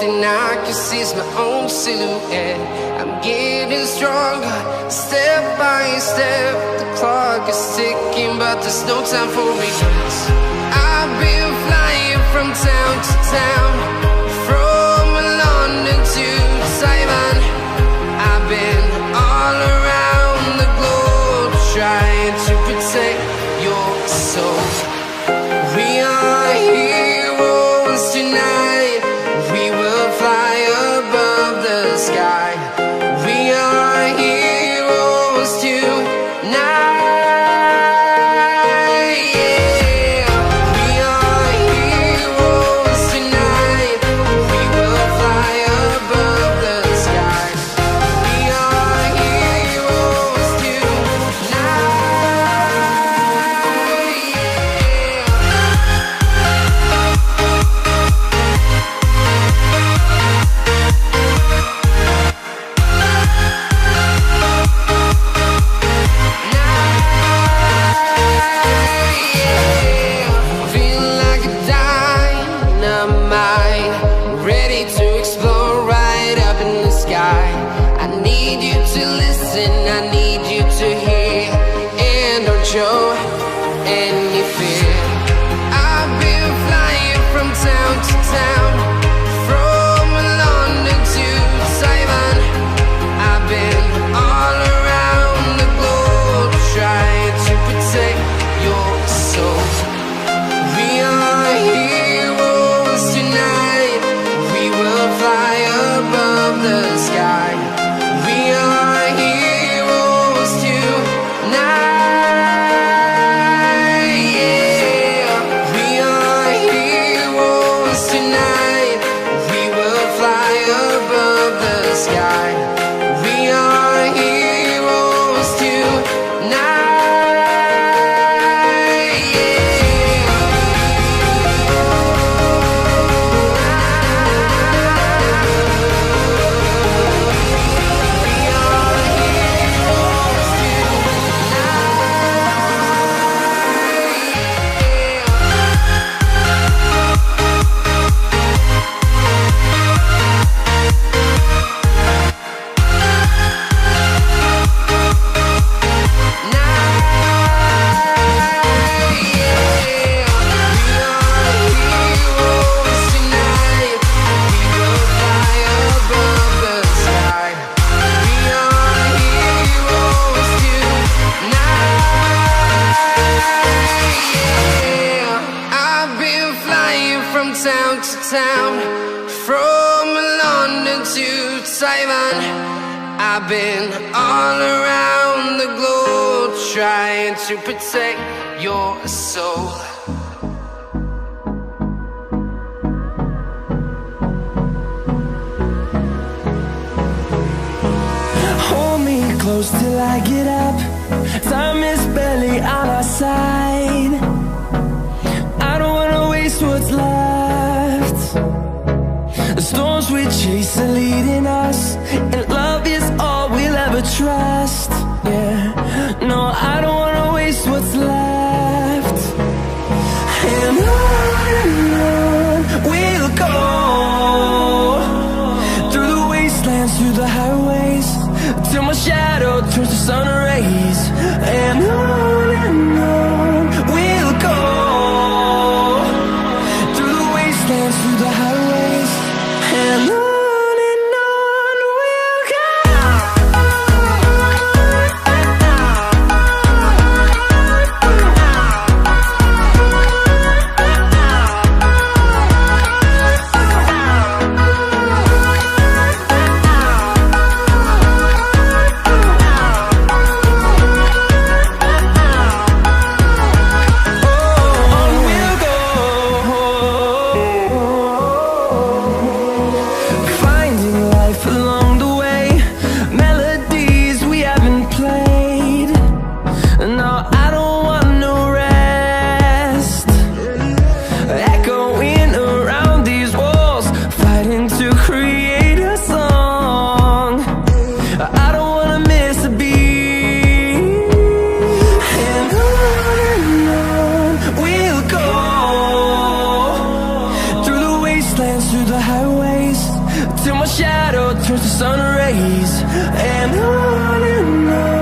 and I can see my own silhouette. I'm getting stronger, step by step. The clock is ticking, but there's no time for regrets. I've been flying from town to town, from London to Taiwan. I've been all around the globe, trying to protect your soul. We are heroes tonight. We will fly above the sky. We are heroes tonight. Show any fear. I've been flying from town to town, from London to Taiwan. I've been all around the globe, trying to protect your soul. We are heroes tonight. We will fly above the sky. We are heroes tonight. I've been all around the globe, trying to protect your soul. Hold me close till I get up. Time is barely on our side. I don't wanna waste what's left. The storms we chase are leading us, and love is all we'll ever trust. Yeah, no, I don't wanna waste what's left. And on we'll go, through the wastelands, through the highways, till my shadow turns to sun rays. And on we'll go, through the wastelands, through the highways, and on we'll go. turns to sun rays. And on